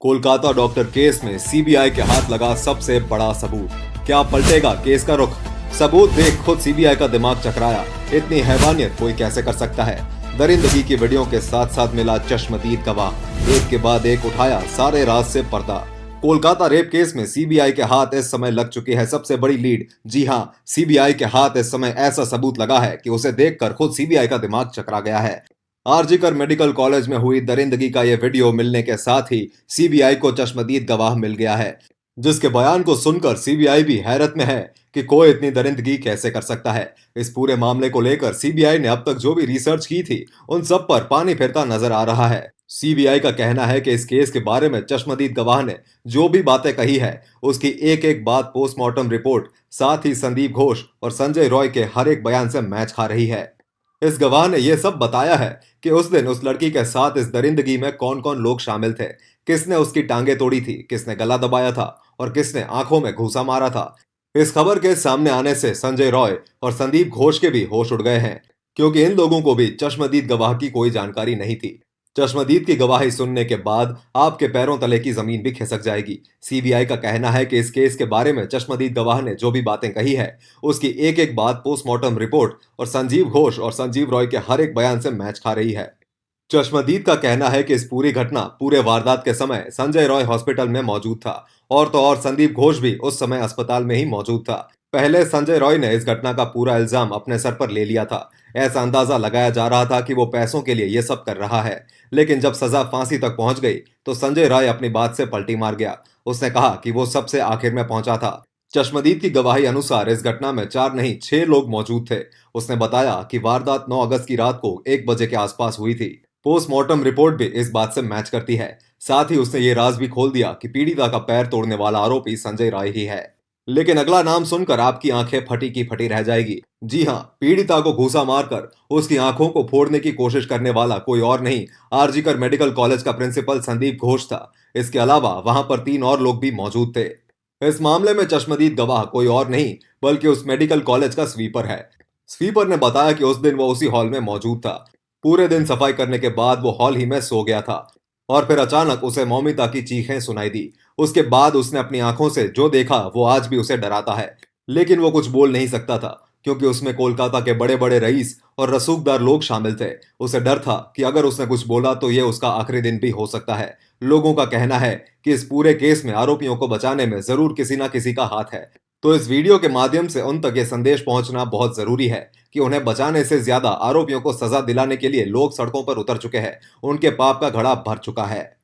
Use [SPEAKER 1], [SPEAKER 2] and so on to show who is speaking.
[SPEAKER 1] Kolkata doctor case में CBI के हाथ लगा सबसे बड़ा सबूत। क्या पलटेगा केस का रुख? सबूत देख खुद सीबीआई का दिमाग चकराया। इतनी हैवानियत कोई कैसे कर सकता है? दरिंदगी की वीडियो के साथ साथ मिला चश्मदीद गवाह। एक के बाद एक उठाया सारे राज से पर्दा। कोलकाता रेप केस में सीबीआई के हाथ इस समय लग चुकी है सबसे बड़ी लीड। जी हां, सीबीआई के हाथ इस समय ऐसा सबूत लगा है कि उसे देखकर खुद सीबीआई का दिमाग चकरा गया है। आरजीकर मेडिकल कॉलेज में हुई दरिंदगी का यह वीडियो मिलने के साथ ही सीबीआई को चश्मदीद गवाह मिल गया है, जिसके बयान को सुनकर सीबीआई भी हैरत में है कि कोई इतनी दरिंदगी कैसे कर सकता है। इस पूरे मामले को लेकर सीबीआई ने अब तक जो भी रिसर्च की थी उन सब पर पानी फिरता नजर आ रहा है। सीबीआई का कहना है कि इस केस के बारे में चश्मदीद गवाह ने जो भी बातें कही है उसकी एक एक बात पोस्टमार्टम रिपोर्ट, साथ ही संदीप घोष और संजय रॉय के हर एक बयान से मैच खा रही है। इस गवाह ने यह सब बताया है कि उस दिन उस लड़की के साथ इस दरिंदगी में कौन कौन लोग शामिल थे, किसने उसकी टांगे तोड़ी थी, किसने गला दबाया था और किसने आंखों में घूसा मारा था। इस खबर के सामने आने से संजय रॉय और संदीप घोष के भी होश उड़ गए हैं, क्योंकि इन लोगों को भी चश्मदीद गवाह की कोई जानकारी नहीं थी। चश्मदीद की गवाही सुनने के बाद आपके पैरों तले की जमीन भी खिसक जाएगी। सीबीआई का कहना है कि इस केस के बारे में चश्मदीद गवाह ने जो भी बातें कही है उसकी एक एक बात पोस्टमार्टम रिपोर्ट और संजीव घोष और संजीव रॉय के हर एक बयान से मैच खा रही है। चश्मदीद का कहना है कि इस पूरी घटना, पूरे वारदात के समय संजय रॉय हॉस्पिटल में मौजूद था और तो और संदीप घोष भी उस समय अस्पताल में ही मौजूद था। पहले संजय रॉय ने इस घटना का पूरा इल्जाम अपने सर पर ले लिया था। ऐसा अंदाजा लगाया जा रहा था कि वो पैसों के लिए ये सब कर रहा है, लेकिन जब सजा फांसी तक पहुंच गई तो संजय रॉय अपनी बात से पलटी मार गया। उसने कहा कि वो सबसे आखिर में पहुंचा था। चश्मदीद की गवाही अनुसार इस घटना में 4 नहीं 6 लोग मौजूद थे। उसने बताया कि वारदात 9 अगस्त की रात को 1 बजे के आसपास हुई थी। पोस्टमार्टम रिपोर्ट भी इस बात से मैच करती है। साथ ही उसने ये राज भी खोल दिया कि पीड़िता का पैर तोड़ने वाला आरोपी संजय राय ही है। लेकिन अगला नाम सुनकर आपकी आंखें फटी की फटी रह जाएगी। जी हां, पीड़िता को घूसा मारकर उसकी आंखों को फोड़ने की कोशिश करने वाला कोई और नहीं, आरजीकर मेडिकल कॉलेज का प्रिंसिपल संदीप घोष था। इसके अलावा वहां पर 3 और लोग भी मौजूद थे। इस मामले में चश्मदीद गवाह कोई और नहीं बल्कि उस मेडिकल कॉलेज का स्वीपर है। स्वीपर ने बताया कि उस दिन वो उसी हॉल में मौजूद था। पूरे दिन सफाई करने के बाद वो हॉल ही में सो गया था और फिर अचानक उसे मौमिता की चीखें सुनाई दी। उसके बाद उसने अपनी आंखों से जो देखा वो आज भी उसे डराता है, लेकिन वो कुछ बोल नहीं सकता था क्योंकि उसमें कोलकाता के बड़े बड़े रईस और रसूखदार लोग शामिल थे। उसे डर था कि अगर उसने कुछ बोला तो ये उसका आखिरी दिन भी हो सकता है। लोगों का कहना है कि इस पूरे केस में आरोपियों को बचाने में जरूर किसी ना किसी का हाथ है। तो इस वीडियो के माध्यम से उन तक ये संदेश पहुंचना बहुत जरूरी है कि उन्हें बचाने से ज्यादा आरोपियों को सजा दिलाने के लिए लोग सड़कों पर उतर चुके हैं। उनके पाप का घड़ा भर चुका है।